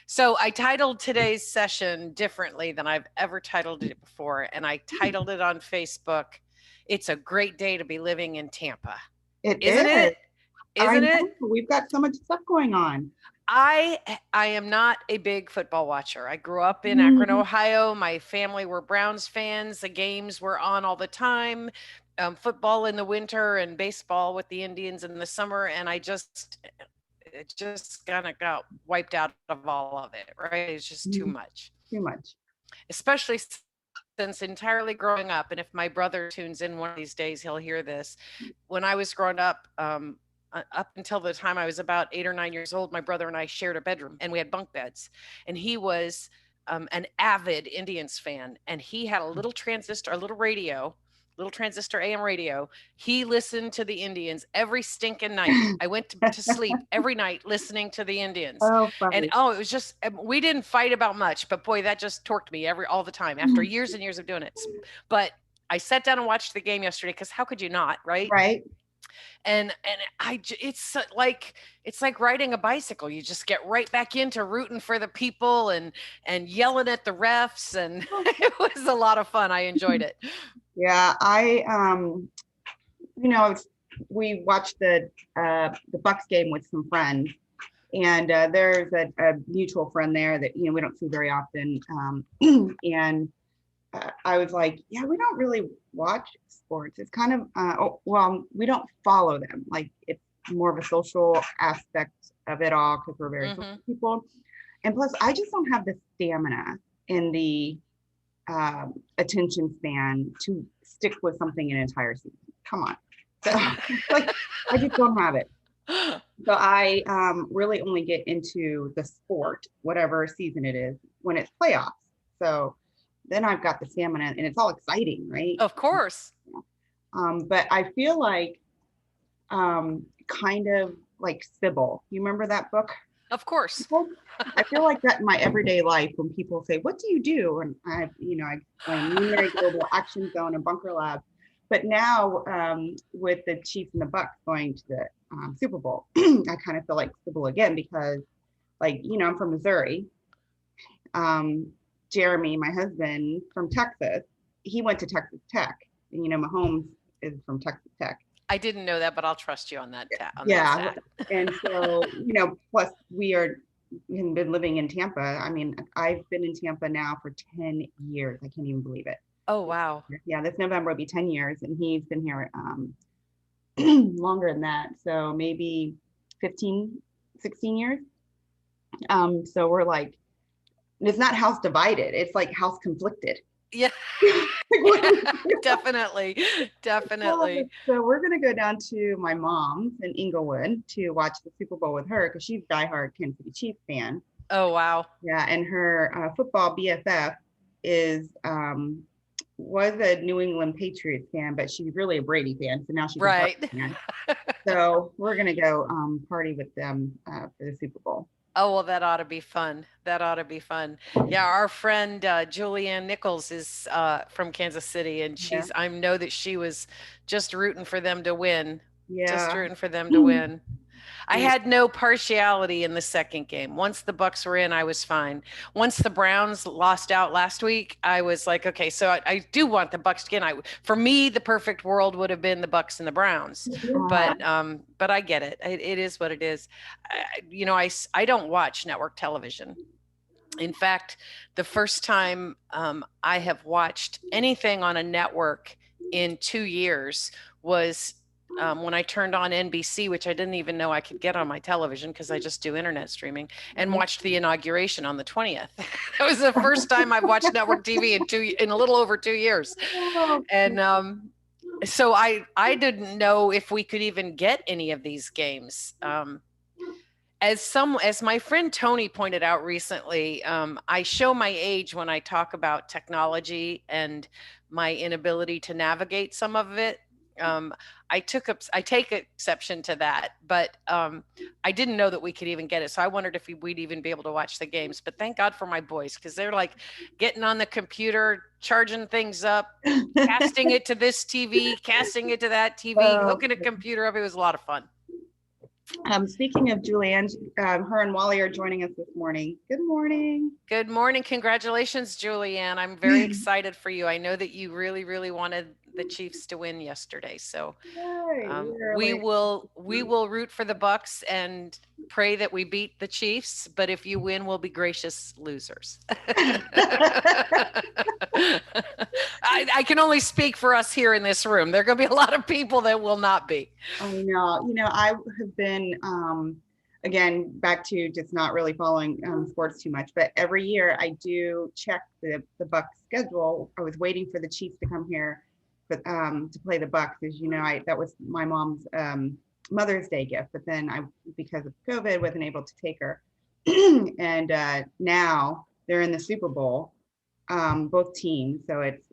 So I titled today's session differently than I've ever titled it before. And I titled it on Facebook, "It's a Great Day to Be Living in Tampa." It Isn't is. it? I Isn't it? know. We've got so much stuff going on. I am not a big football watcher. I grew up in Akron, Mhm. Ohio. My family were Browns fans. The games were on all the time. Football in the winter and baseball with the Indians in the summer. And it just kind of got wiped out of all of it, right? It's just too Mhm. much, Too much. especially since entirely growing up. And if my brother tunes in one of these days, he'll hear this. When I was growing up, up until the time I was about 8 or 9 years old, my brother and I shared a bedroom and we had bunk beds. And he was an avid Indians fan. And he had a little transistor, a little transistor AM radio. He listened to the Indians every stinking night. I went to sleep every night listening to the Indians. Oh, And funny. oh, it was just, we didn't fight about much, but boy, that just torqued me all the time after years and years of doing it. But I sat down and watched the game yesterday because how could you not, right? Right? And it's like riding a bicycle. You just get right back into rooting for the people and yelling at the refs, and it was a lot of fun. I enjoyed it. Yeah, you know, we watched the Bucks game with some friends, and there's a mutual friend there that we don't see very often, and I was like, yeah, we don't really watch sports. It's kind of well, we don't follow them. Like it's more of a social aspect of it all because we're very social Hmm. people, and plus, I just don't have the stamina in the attention span to stick with something an entire season. Come on. So like I just don't have it. So I really only get into the sport, whatever season it is, when it's playoffs. So then I've got the stamina and it's all exciting, right? Of course. But I feel like kind of like Sybil. You remember that book? Of course. I feel like that in my everyday life when people say, "What do you do?" and I explain Luminary Global Action Zone and Bunker Lab. But now with the Chiefs and the Bucks going to the Super Bowl, I kind of feel like Sybil again because, like, I'm from Missouri. Jeremy, my husband from Texas, he went to Texas Tech, and Mahomes is from Texas Tech. I didn't know that, but I'll trust you on that on that Yeah, stat. and so plus we've been living in Tampa. I mean, I've been in Tampa now for 10 years. I can't even believe it. Oh, wow. Yeah, this November will be 10 years, and he's been here longer than that. So maybe 15, 16 years. So we're like, it's not house divided; it's like house conflicted. Yeah. Like, Definitely. Definitely. so we're gonna go down to my mom's in Inglewood to watch the Super Bowl with her because she's a diehard Kansas City Chiefs fan. Oh, wow. Yeah, and her football BFF is was a New England Patriots fan, but she's really a Brady fan. So now she's a Bucs Right. fan. So we're gonna go party with them for the Super Bowl. Oh, well, that ought to be fun. That ought to be fun. Yeah, our friend Julianne Nichols is from Kansas City, and Yeah, I know that she was just rooting for them to win. Just yeah, rooting for them to win. I yeah. had no partiality in the second game. Once the Bucks were in, I was fine. Once the Browns lost out last week, I was like, okay, so I do want the Bucks to get. For me, the perfect world would have been the Bucks and the Browns, but I get it. It is what it is. I don't watch network television. In fact, the first time I have watched anything on a network in 2 years was when I turned on NBC, which I didn't even know I could get on my television because I just do internet streaming, and watched the inauguration on the 20th. That was the first time I've watched network TV in a little over 2 years. And so I didn't know if we could even get any of these games. As my friend Tony pointed out recently, I show my age when I talk about technology and my inability to navigate some of it. I take exception to that, but I didn't know that we could even get it. So I wondered if we'd even be able to watch the games. But thank God for my boys, because they're like getting on the computer, charging things up, casting it to this TV, casting it to that TV, hooking a computer up. It was a lot of fun. Speaking of Julianne, her and Wally are joining us this morning. Good morning. Good morning. Congratulations, Julianne. I'm very excited for you. I know that you really, really wanted the Chiefs to win yesterday. So Yay, we will root for the Bucks and pray that we beat the Chiefs. But if you win, we'll be gracious losers. I can only speak for us here in this room. There are going to be a lot of people that will not be. I know. I have been, again, back to just not really following sports too much, but every year I do check the Bucks schedule. I was waiting for the Chiefs to come here, but to play the Bucks, as you know, that was my mom's Mother's Day gift, but then because of COVID, wasn't able to take her, and now they're in the Super Bowl, both teams, so it's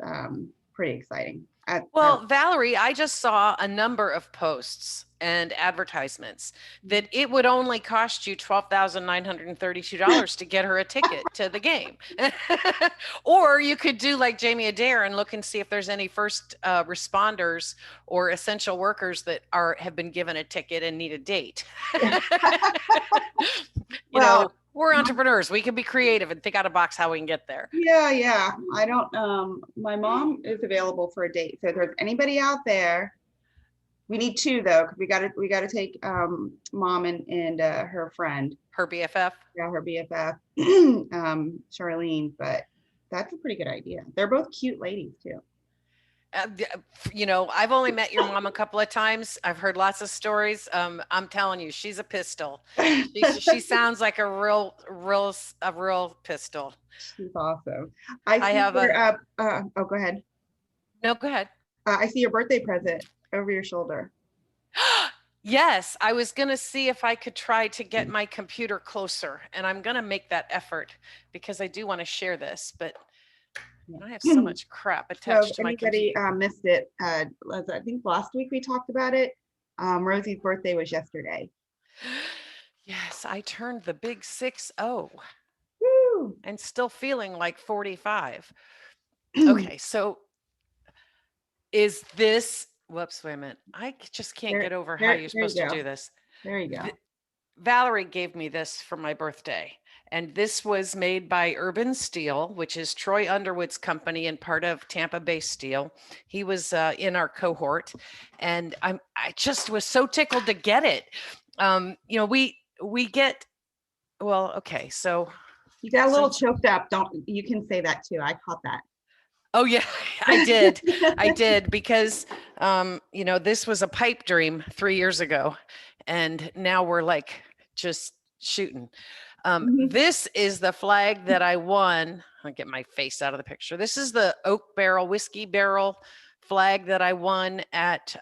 pretty exciting. Well, Valerie, I just saw a number of posts and advertisements that it would only cost you $12,932 to get her a ticket to the game. Or you could do like Jamie Adair and look and see if there's any first responders or essential workers that have been given a ticket and need a date. Well, we're entrepreneurs. We can be creative and think out of box how we can get there. Yeah. I don't, my mom is available for a date. So if there's anybody out there, we need two though, because we gotta take mom and her friend. Her BFF. Yeah, her BFF, Charlene, but that's a pretty good idea. They're both cute ladies too. I've only met your mom a couple of times. I've heard lots of stories. I'm telling you, she's a pistol. She sounds like a real pistol. She's awesome. I have her, oh, go ahead. No, go ahead. I see your birthday present over your shoulder. Yes, I was going to see if I could try to get my computer closer, and I'm going to make that effort because I do want to share this, but I have so much crap attached to my computer. Anybody missed it, I think last week we talked about it. Rosie's birthday was yesterday. Yes, I turned the big 6-0. Woo! And still feeling like 45. Okay, so is this, whoops, wait a minute. I just can't get over how you're supposed to do this. There you go. Valerie gave me this for my birthday. And this was made by Urban Steel, which is Troy Underwood's company and part of Tampa Bay Steel. He was in our cohort, and I just was so tickled to get it. We get, well, okay, so you got a little choked up. You can say that too. I caught that. Oh yeah, I did. I did because this was a pipe dream 3 years ago, and now we're like just shooting. This is the flag that I won. I'll get my face out of the picture. This is the oak barrel whiskey barrel flag that I won at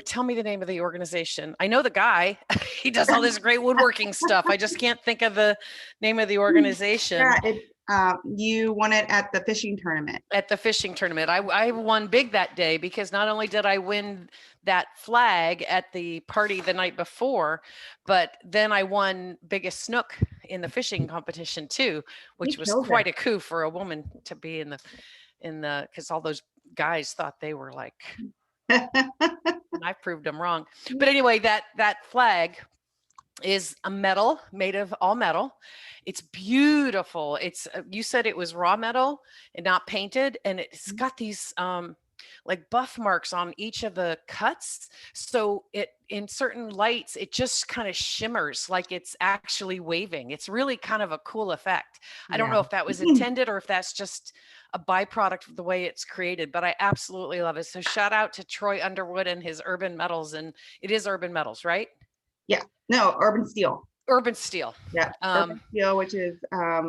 tell me the name of the organization. I know the guy. He does all this great woodworking stuff. I just can't think of the name of the organization. Yeah, you won it at the fishing tournament. At the fishing tournament. I won big that day because not only did I win that flag at the party the night before, but then I won biggest snook in the fishing competition too, which was quite a coup for a woman to be in the because all those guys thought they were like and I proved them wrong. But anyway, that flag is a metal made of all metal. It's beautiful. It's you said it was raw metal and not painted, and it's got these like buff marks on each of the cuts. So it in certain lights, it just kind of shimmers like it's actually waving. It's really kind of a cool effect. I don't know if that was intended or if that's just a byproduct of the way it's created, but I absolutely love it. So shout out to Troy Underwood and his Urban Metals, and it is Urban Metals, right? Yeah, no, Urban Steel. Urban Steel. Yeah, Urban Steel, which is a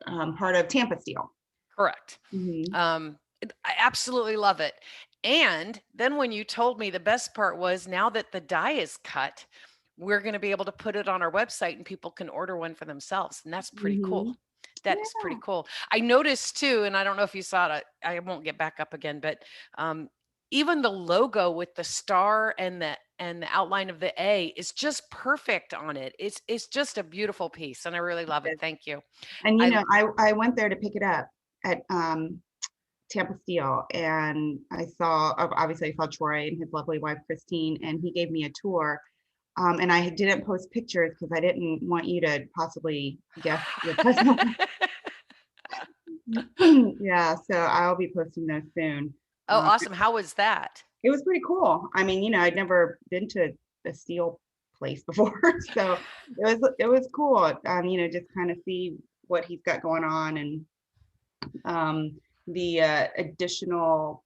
part of Tampa Steel. Correct. I absolutely love it. And then when you told me, the best part was now that the die is cut, we're going to be able to put it on our website and people can order one for themselves. And that's pretty cool. That is pretty cool. I noticed too, and I don't know if you saw it, I won't get back up again, but even the logo with the star and the outline of the A is just perfect on it. It's just a beautiful piece, and I really love it. Thank you. And I went there to pick it up at Tampa Steel, and obviously I saw Troy and his lovely wife Christine, and he gave me a tour. And I didn't post pictures because I didn't want you to possibly guess your personal. Yeah, so I'll be posting those soon. Oh, awesome. How was that? It was pretty cool. I mean, I'd never been to a steel place before, so it was cool. Just kind of see what he's got going on, and the additional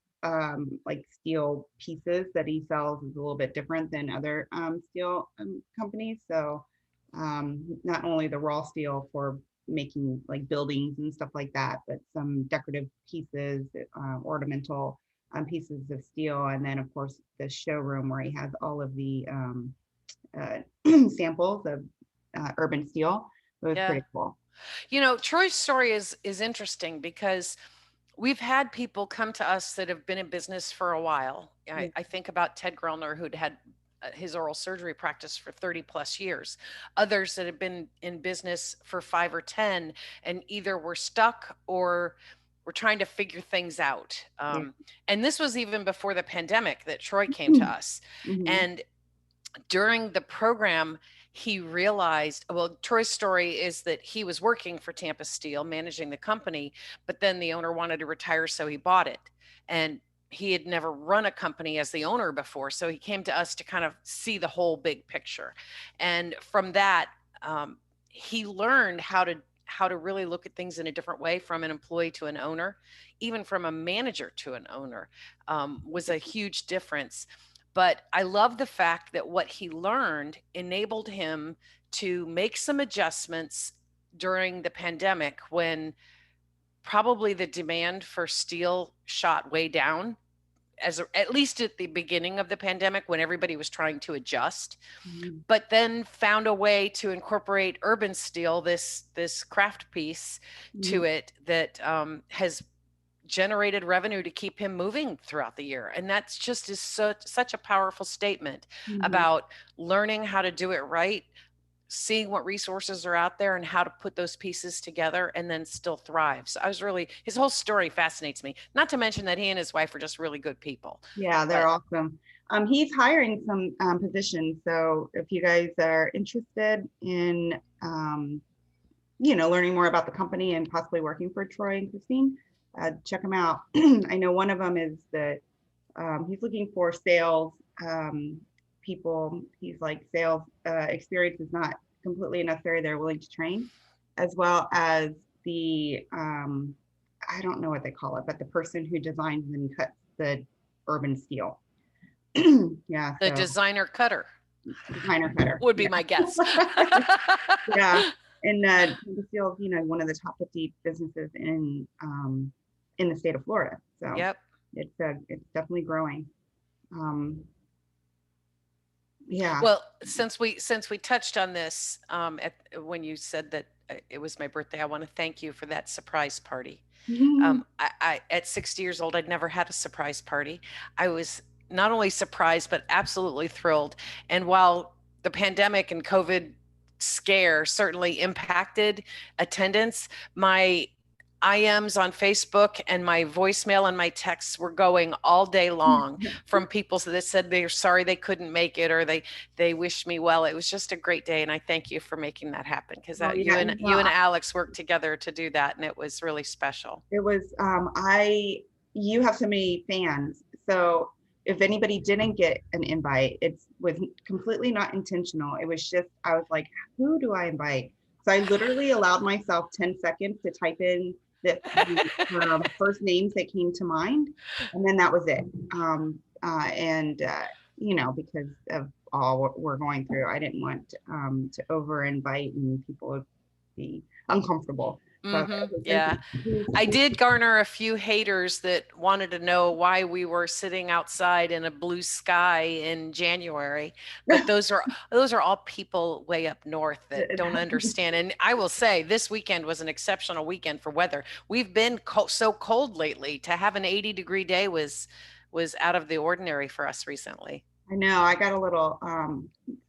like steel pieces that he sells is a little bit different than other steel companies. So not only the raw steel for making like buildings and stuff like that, but some decorative pieces, ornamental pieces of steel, and then of course the showroom where he has all of the uh, samples of urban steel. It was Yeah. pretty cool. Troy's story is interesting because we've had people come to us that have been in business for a while. Yeah. I think about Ted Grellner, who'd had his oral surgery practice for 30 plus years. Others that have been in business for 5 or 10 and either were stuck or were trying to figure things out. Yeah. And this was even before the pandemic that Troy came to us. Mhm. And during the program, he realized, well, Troy's story is that he was working for Tampa Steel, managing the company, but then the owner wanted to retire, so he bought it. And he had never run a company as the owner before. So he came to us to kind of see the whole big picture. And from that, he learned how to really look at things in a different way, from an employee to an owner, even from a manager to an owner, was a huge difference. But I love the fact that what he learned enabled him to make some adjustments during the pandemic when probably the demand for steel shot way down, at least at the beginning of the pandemic when everybody was trying to adjust, Mhm. but then found a way to incorporate urban steel, this craft piece, to Mhm. it that has generated revenue to keep him moving throughout the year. And that's just is such a powerful statement Mhm. about learning how to do it right, seeing what resources are out there and how to put those pieces together and then still thrive. So his whole story fascinates me. Not to mention that he and his wife are just really good people. Yeah, they're But awesome. He's hiring some positions. So if you guys are interested in, learning more about the company and possibly working for Troy and Christine, check them out. I know one of them is that he's looking for sales people. He's like sales experience is not completely necessary. They're willing to train, as well as the I don't know what they call it, but the person who designs and cuts the urban steel. Yeah, the so designer cutter designer cutter. would be Yeah, my guess. yeah. And the steel, one of the top 50 businesses in the state of Florida. So Yep. it's definitely growing. Um, yeah. Well, since we touched on this, when you said that it was my birthday, I want to thank you for that surprise party. I at 60 years old, I'd never had a surprise party. I was not only surprised but absolutely thrilled. And while the pandemic and COVID scare certainly impacted attendance, my IMs on Facebook and my voicemail and my texts were going all day long from people that said they're sorry they couldn't make it, or they wished me well. It was just a great day, and I thank you for making that happen, because Oh you yeah, and you and Alex worked together to do that, and it was really special. it was you have so many fans. So if anybody didn't get an invite, it was completely not intentional. It was just I was like, who do I invite? So I literally allowed myself 10 seconds to type in the first names that came to mind, and then that was it. And because of all what we're going through, I didn't want to over invite and people would be uncomfortable. So I was Hmm. like, okay, Yeah. I did garner a few haters that wanted to know why we were sitting outside in a blue sky in January, but those are all people way up north that don't understand. And I will say this weekend was an exceptional weekend for weather. We've been so cold lately. To have an 80-degree day was out of the ordinary for us recently. I know I got a little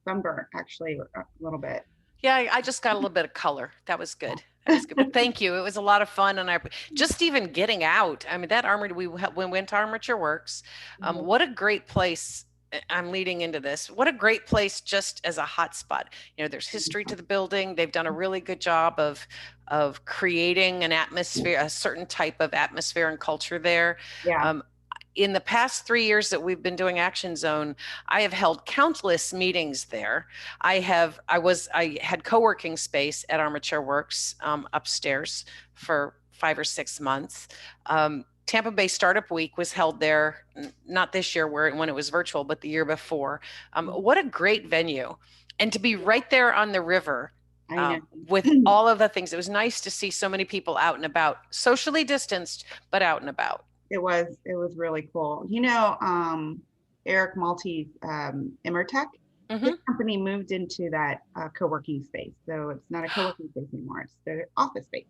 sunburnt actually, a little bit. Yeah, I just got a little bit of color. That was good. That was good. But thank you. It was a lot of fun. And I just even getting out. I mean, that armory, we went to Armature Works. Mhm. What a great place. I'm leading into this. What a great place just as a hot spot. There's history to the building. They've done a really good job of creating an atmosphere, a certain type of atmosphere and culture there. Yeah. Um, in the past 3 years that we've been doing Action Zone, I have held countless meetings there. I had co-working space at Armature Works upstairs for 5 or 6 months. Tampa Bay Startup Week was held there, not this year when it was virtual, but the year before. What a great venue. And to be right there on the river I know. with all of the things, it was nice to see so many people out and about, socially distanced, but out and about. It was really cool. Eric Maltese, Immertech, his Hmm. company moved into that co-working space. So it's not a co-working space anymore. It's the office space.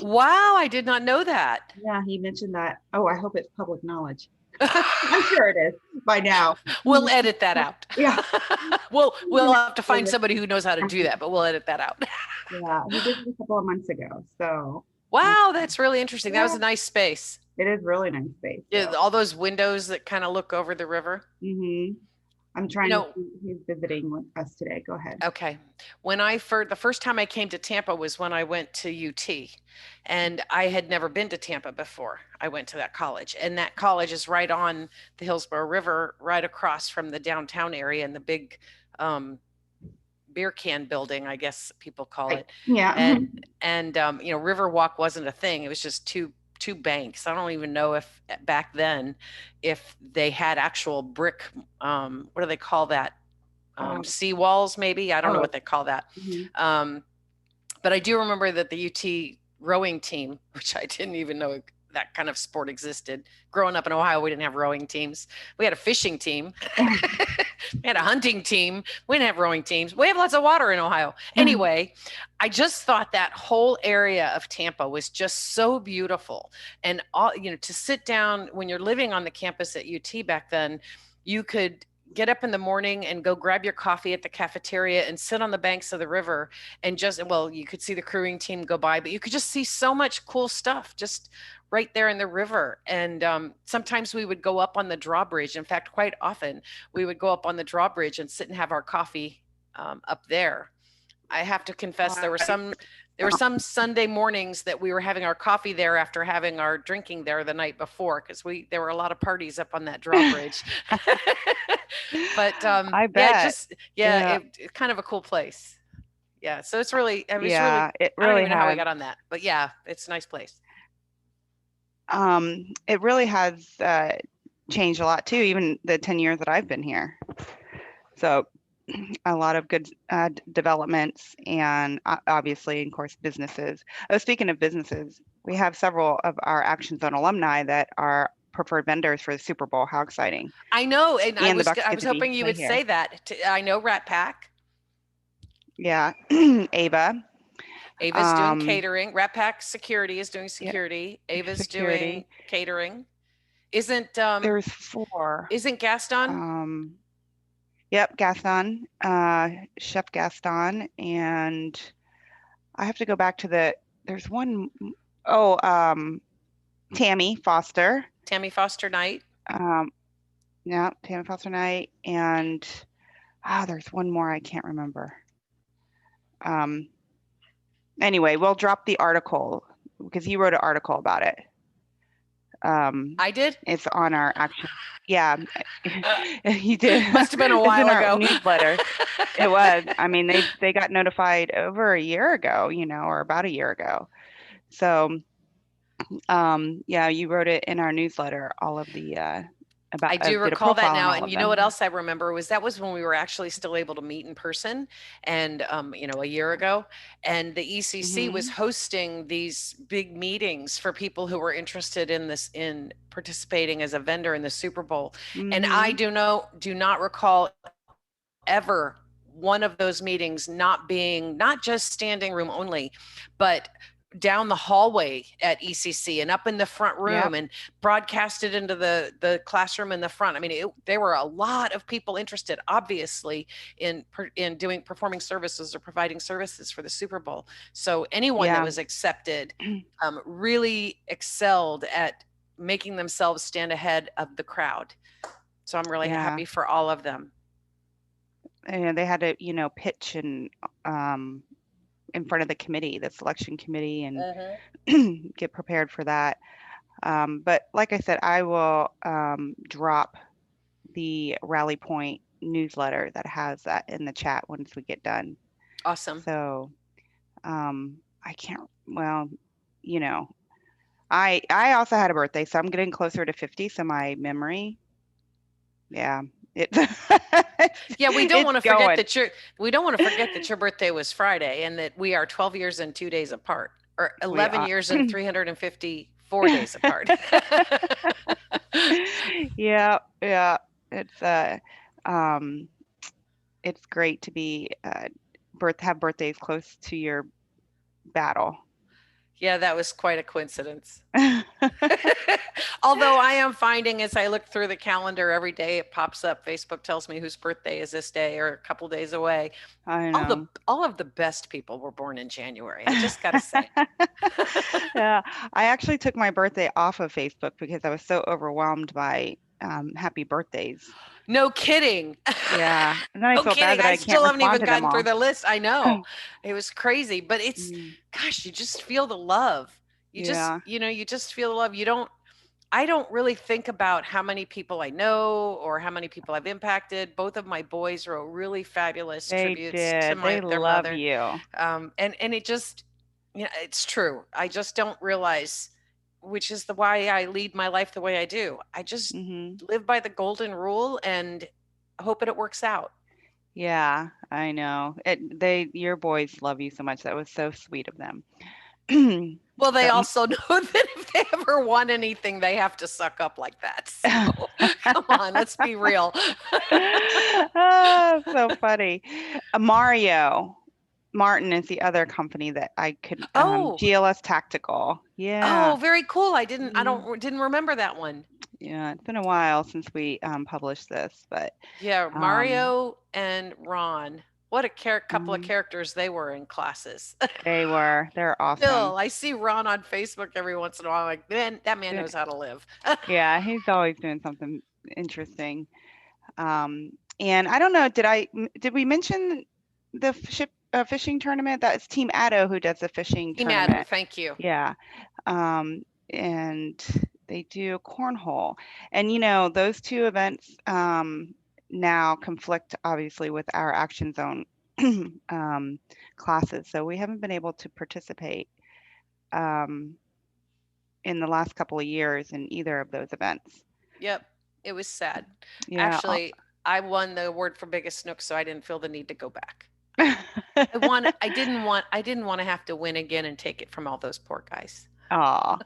Wow, I did not know that. Yeah, he mentioned that. Oh, I hope it's public knowledge. I'm sure it is by now. We'll edit that out. Yeah. We'll have to find somebody who knows how to do that, but we'll edit that out. Yeah, he did it a couple of months ago. So Wow, that's really interesting. That was yeah, a nice space. it is really nice space. Yeah, So all those windows that kind of look over the river. hmm I'm You trying to know, see who's visiting with us today. Go ahead. okay. The first time I came to Tampa was when I went to UT, and I had never been to Tampa before. I went to that college, and that college is right on the Hillsborough River, right across from the downtown area and the big um, beer can building, I guess people call Right. it. Yeah. And River Walk wasn't a thing. It was just two banks. I don't even know if back then if they had actual brick. What do they call that? Um, Sea walls, maybe. I don't know oh, what they call that. mhm. Um, but I do remember that the UT rowing team, which I didn't even know that kind of sport existed. Growing up in Ohio, we didn't have rowing teams. We had a fishing team. We had a hunting team. We didn't have rowing teams. We have lots of water in Ohio. Anyway, I just thought that whole area of Tampa was just so beautiful. And to sit down when you're living on the campus at UT back then, you could get up in the morning and go grab your coffee at the cafeteria and sit on the banks of the river and you could see the crewing team go by, but you could just see so much cool stuff just right there in the river. And sometimes we would go up on the drawbridge. In fact, quite often we would go up on the drawbridge and sit and have our coffee up there. I have to confess, there were some Sunday mornings that we were having our coffee there after having our drinking there the night before because there were a lot of parties up on that drawbridge. But I yeah, bet. Yeah. it's kind of a cool place. Yeah, so it was really, Yeah, it I don't really even know how we has. got on that, but yeah, it's a nice place. It really has changed a lot too, even the 10 years that I've been here. So a lot of good developments and obviously, of course, businesses. Oh, speaking of businesses, we have several of our Action Zone alumni that are preferred vendors for the Super Bowl. How exciting. I know, and I And the was Bucks I get was to be hoping you play would here. say that. I know Rat Pack. Yeah. Ava. Ava's doing Um, catering. Rat Pack Security is doing yeah, security. Ava's doing security. catering. Isn't um There's four. isn't Gaston? Um, yep, Gaston, Chef Gaston, and I have to go back to there's one, oh, Tammy Foster. Tammy Foster Knight. Um, yeah, Tammy Foster Knight, and there's one more I can't remember. Um, anyway, we'll drop the article because you wrote an article about it. I did. It's on our action. Yeah, you did. Must have been a It's in while our ago. newsletter. It was. I mean, they got notified over a year ago, or about a year ago. So, yeah, you wrote it in our newsletter, all of the I about do did a recall that profile on now. all And of you know what them. else I remember that was when we were actually still able to meet in person and, a year ago. And the ECC was Hmm. hosting these big meetings for people who were interested in participating as a vendor in the Super Bowl. And I Hmm. do not recall ever one of those meetings not being not just standing room only, but down the hallway at ECC and up in the front room Yep. and broadcasted into the classroom in the front. I mean, there were a lot of people interested, obviously, in doing performing services or providing services for the Super Bowl. So anyone that Yeah. was accepted really excelled at making themselves stand ahead of the crowd. So I'm really Yeah. happy for all of them. And they had to, pitch and in front of the committee, the selection committee, and get prepared for that. But like I said, I will drop the Rally Point newsletter that has that in the chat once we get done. Awesome. So I can't, well, you know, I also had a birthday, so I'm getting closer to 50. So my memory, yeah, it, Yeah, we don't it's want to forget going. that your birthday was Friday and that we are 12 years and 2 days apart, or We 11 are. years and 354 days apart. Yeah, yeah. It's um it's great to be have birthdays close to your battle. Yeah, that was quite a coincidence. Although I am finding as I look through the calendar every day, it pops up. Facebook tells me whose birthday is this day or a couple days away. I All the know. all of the best people were born in January. I just got to say. Yeah, I actually took my birthday off of Facebook because I was so overwhelmed by happy birthdays. No kidding. Yeah, and then I No felt bad kidding. that I I can't still haven't respond even to them gotten through all. the list. I know. It was crazy, but Mm, gosh, you just feel the love. yeah, You just feel the love. I don't really think about how many people I know or how many people I've impacted. Both of my boys wrote really fabulous they tributes to did. They their love mother. you. And it just, it's true. I just don't realize, which is the why I lead my life the way I do. I just Hmm. live by the golden rule and hope that it works out. Yeah, I know. Your boys love you so much. That was so sweet of them. Well, they So, also know that if they ever want anything, they have to suck up like that. So come on, let's be real. oh, so funny. Mario Martin is the other company that I could, Oh, GLS Tactical. Yeah. oh, very cool. Mhm. Didn't remember that one. Yeah, it's been a while since we published this, but Yeah, um, Mario and Ron. What a couple of mhm, characters they were in classes. they're awesome. Still, I see Ron on Facebook every once in a while. I'm like, man, that man Yeah, knows how to live. yeah, he's always doing something interesting. Um, and I don't know, did we mention the fishing tournament? That's Team Addo who does the fishing Team Addo, tournament. thank you. Yeah. And they do cornhole. And those two events now conflict obviously with our Action Zone um, classes. So we haven't been able to participate um, in the last couple of years in either of those events. Yep, it was sad. Yeah. Actually, I won the award for biggest snook, so I didn't feel the need to go back. I didn't want to have to win again and take it from all those poor guys. Aw.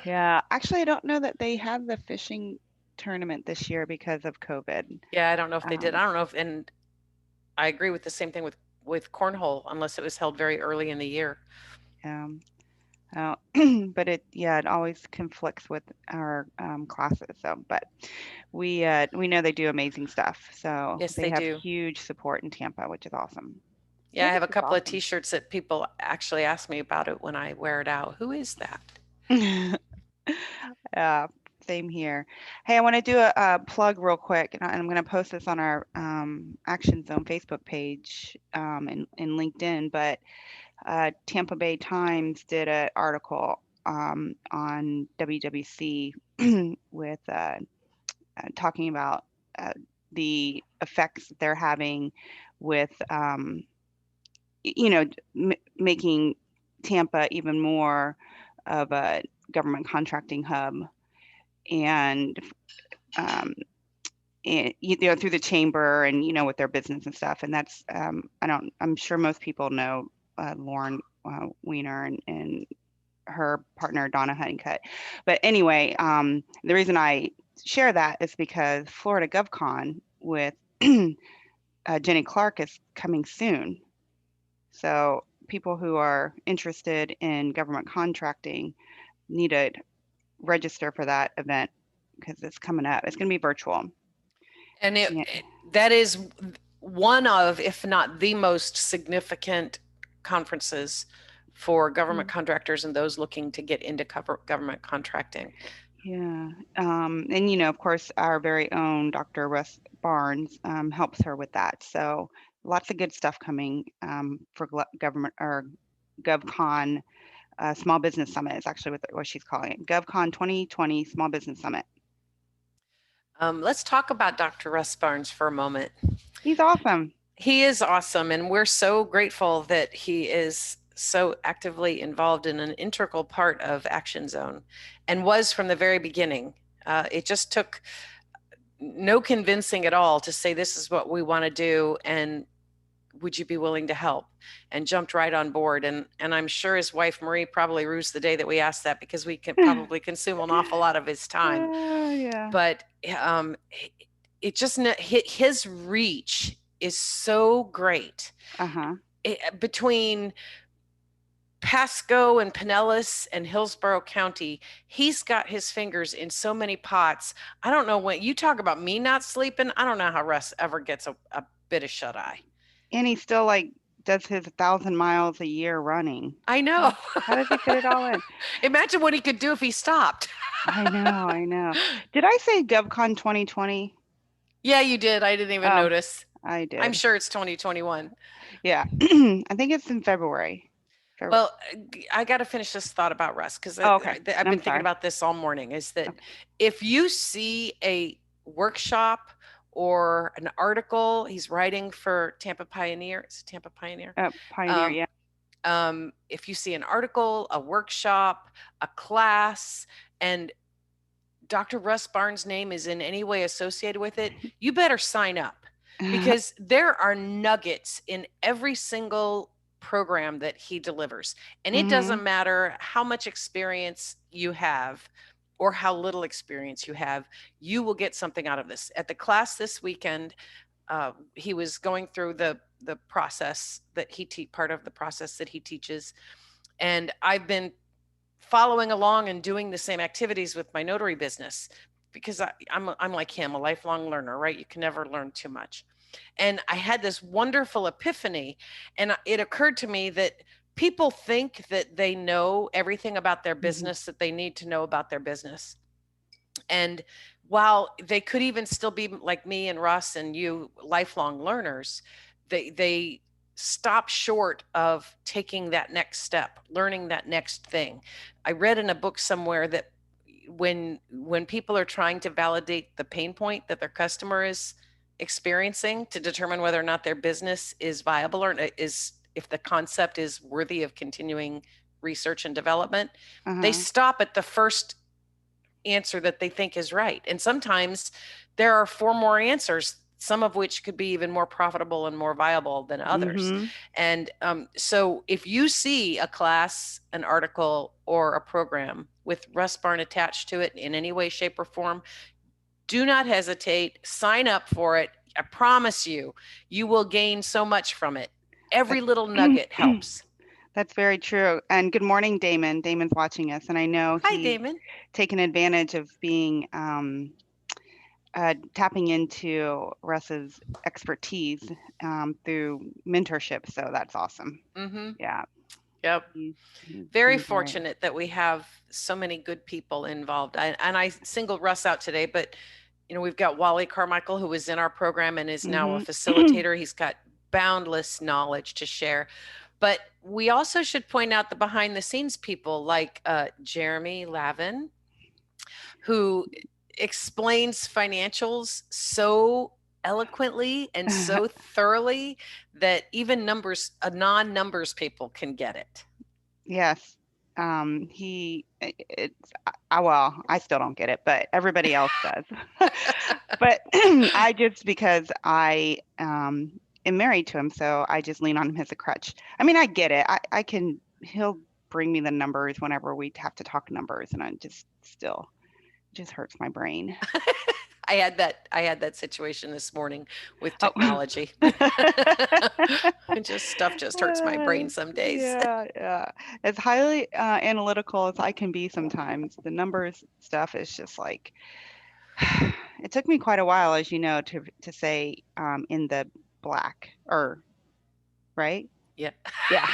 Yeah. Actually, I don't know that they have the fishing tournament this year because of COVID. Yeah, I don't know if they did. Um, I don't know if, and I agree with the same thing with cornhole, unless it was held very early in the year. um, Uh, but it always conflicts with our classes. So, but we know they do amazing stuff. So Yes, they they have do. huge support in Tampa, which is awesome. Yeah, I Which have a is couple of awesome. T-shirts that people actually ask me about it when I wear it out. Who is that? Yeah, same here. Hey, I want to do a plug real quick, and I'm going to post this on our Action Zone Facebook page and LinkedIn. But Tampa Bay Times did an article on WWC with talking about uh, the effects that they're having with, making Tampa even more of a government contracting hub, and um, through the chamber and with their business and stuff. And that's I'm sure most people know Lauren Weiner and her partner Donna Honeycutt. But anyway, the reason I share that is because Florida GovCon with Jenny Clark is coming soon. So people who are interested in government contracting need to register for that event because it's coming up. It's going to be virtual. And Yeah. that is one of, if not the most significant conferences for government contractors and those looking to get into government contracting. Yeah. And of course, our very own Dr. Russ Barnes helps her with that. So lots of good stuff coming for government or GovCon Small Business Summit is actually what she's calling it. GovCon 2020 Small Business Summit. Let's talk about Dr. Russ Barnes for a moment. He's awesome. He is awesome, and we're so grateful that he is so actively involved in an integral part of Action Zone and was from the very beginning. It just took no convincing at all to say, this is what we want to do, and would you be willing to help? And jumped right on board. And I'm sure his wife Marie probably rues the day that we asked that, because we could probably consume an awful lot of his time. Yeah. But it just, his reach is so great. Uh-huh. Between Pasco and Pinellas and Hillsborough County, he's got his fingers in so many pots. I don't know, when you talk about me not sleeping, I don't know how Russ ever gets a bit of shut eye. And he still does his 1,000 miles a year running. I know. How does he fit it all in? Imagine what he could do if he stopped. I know. Did I say GovCon 2020? Yeah, you did. I didn't even notice. I did. I'm sure it's 2021. Yeah. I think it's in February. Well, I got to finish this thought about Russ, because okay. I've been thinking about this all morning, is that if you see a workshop or an article, he's writing for Tampa Pioneer. It's Tampa Pioneer. Pioneer, yeah. If you see an article, a workshop, a class, and Dr. Russ Barnes' name is in any way associated with it, you better sign up, because there are nuggets in every single program that he delivers. And it doesn't matter how much experience you have or how little experience you have, you will get something out of this. At the class this weekend, he was going through the process that part of the process that he teaches. And I've been following along and doing the same activities with my notary business, because I'm like him, a lifelong learner, right? You can never learn too much. And I had this wonderful epiphany, and it occurred to me that people think that they know everything about their business that they need to know about their business. And while they could even still be like me and Russ and you, lifelong learners, they stop short of taking that next step, learning that next thing. I read in a book somewhere that when people are trying to validate the pain point that their customer is experiencing to determine whether or not their business is viable, or is, if the concept is worthy of continuing research and development, they stop at the first answer that they think is right. And sometimes there are 4 more answers, some of which could be even more profitable and more viable than others. And so if you see a class, an article, or a program with Russ Barn attached to it in any way, shape, or form, do not hesitate. Sign up for it. I promise you, you will gain so much from it. Every little nugget helps. That's very true. And good morning, Damon. Damon's watching us, and I know he's taken advantage of being tapping into Russ's expertise through mentorship. So that's awesome. Yeah. Yep. Very fortunate that we have so many good people involved. And I singled Russ out today, but we've got Wally Carmichael, who was in our program and is now a facilitator. He's got boundless knowledge to share. But we also should point out the behind the scenes people like Jeremy Lavin, who explains financials so eloquently and so thoroughly that even non-numbers people can get it. Yes. Well, I still don't get it, but everybody else does. But because I am married to him, so I just lean on him as a crutch. I mean, I get it. He'll bring me the numbers whenever we have to talk numbers, and I just hurts my brain. I had that situation this morning with Oh. technology. Stuff just hurts my brain some days. Yeah, yeah. As highly analytical as I can be sometimes, the numbers stuff is just like it took me quite a while, as you know, to say in the black or right? Yeah. Yeah.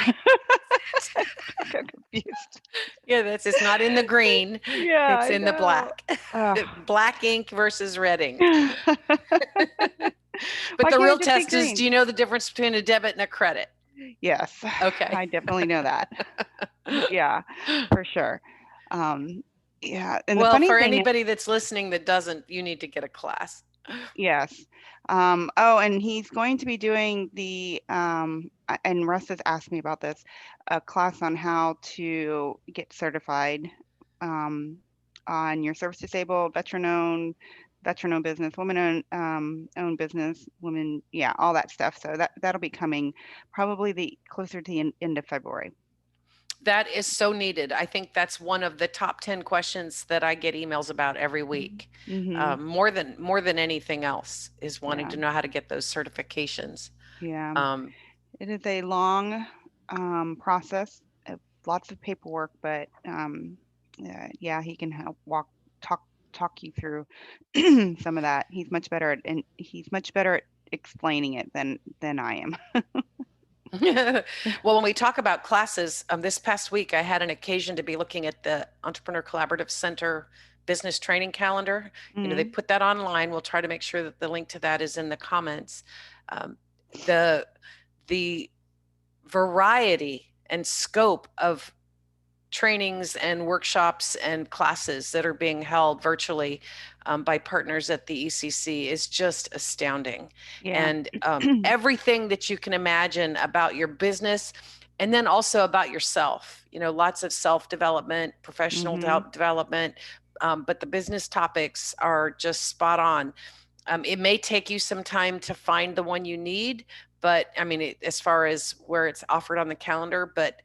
I got confused. Yeah, it's not in the green. Yeah, It's I in the know. black. Ugh. Black ink versus red ink. Why But the can't real it just be test is, do green? you know the difference between a debit and a credit? Yes, Okay. I definitely know that. Yeah, for sure. Um, yeah, and the Well, funny for thing, anybody that's listening that doesn't, you need to get a class. yes. Oh, and he's going to be doing and Russ has asked me about this, a class on how to get certified um, on your service disabled, veteran-owned business, women-owned owned business, women, yeah, all that stuff. So that'll be coming probably the closer to the end of February. That is so needed. I think that's one of the top 10 questions that I get emails about every week. Mm-hmm. More than anything else is wanting Yeah, to know how to get those certifications. yeah. Um, It is a long process, lots of paperwork, but yeah, he can help talk, talk you through some of that. And he's much better at explaining it than I am. well, when we talk about classes, this past week I had an occasion to be looking at the Entrepreneur Collaborative Center business training calendar. They Mm, put that online. We'll try to make sure that the link to that is in the comments. Um, the the variety and scope of trainings and workshops and classes that are being held virtually by partners at the ECC is just astounding. yeah. And everything that you can imagine about your business, and then also about yourself, lots of self development, professional Hmm. development. But the business topics are just spot on. It may take you some time to find the one you need, but I mean, as far as where it's offered on the calendar, but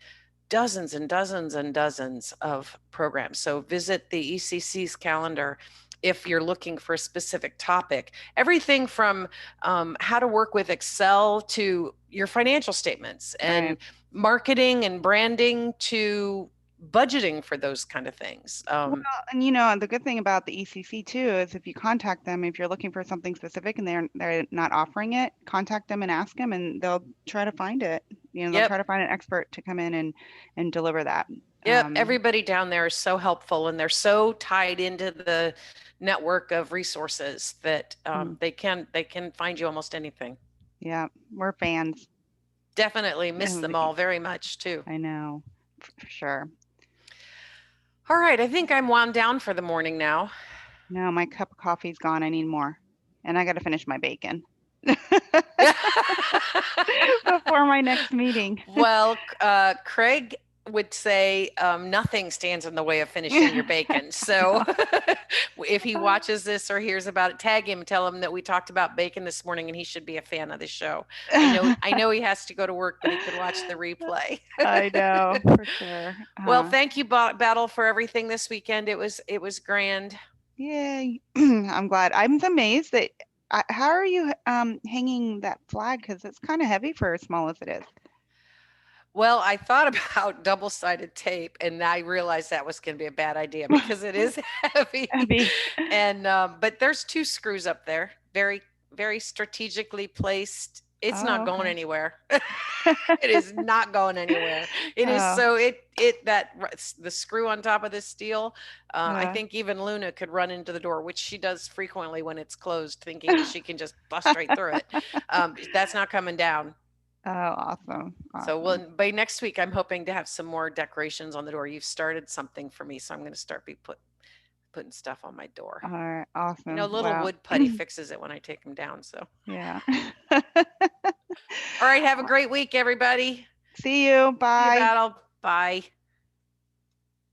dozens and dozens and dozens of programs. So visit the ECC's calendar if you're looking for a specific topic. Everything from how to work with Excel to your financial statements, Right. and marketing and branding to budgeting for those kind of things. Well, and the good thing about the ECC too is if you contact them, if you're looking for something specific and they're not offering it, contact them and ask them, and they'll try to find it. They'll Yep. try to find an expert to come in and deliver that. Yep, Um, everybody down there is so helpful, and they're so tied into the network of resources that mm, they can find you almost anything. yeah, we're fans. Definitely miss of them the- all very much too. I know, for sure. All right, I think I'm wound down for the morning now. No, my cup of coffee's gone. I need more, and I got to finish my bacon before my next meeting. Well, Craig would say nothing stands in the way of finishing your bacon. So if he watches this or hears about it, tag him, tell him that we talked about bacon this morning, and he should be a fan of the show. I know he has to go to work, but he could watch the replay. I know, for sure. Well, thank you, Battle, for everything this weekend. It was grand. Yay. I'm glad. I'm amazed that how are you hanging that flag? Because it's kind of heavy for as small as it is. Well, I thought about double-sided tape, and I realized that was going to be a bad idea because it is heavy. Heavy. And but there's two screws up there, very, very strategically placed. It's not Oh, going okay. anywhere. It is not going anywhere. It is Oh, so the screw on top of this steel. I uh, think even Luna could run into the door, which she does frequently when it's closed, thinking that she can just bust right through it. That's not coming down. oh, awesome. So Awesome. well, by next week, I'm hoping to have some more decorations on the door. You've started something for me, so I'm going to start putting stuff on my door. All right, awesome. Little Wow. wood putty fixes it when I take them down. So, Yeah. all right, have a great week, everybody. See you. See you, Bye. Battle. Bye.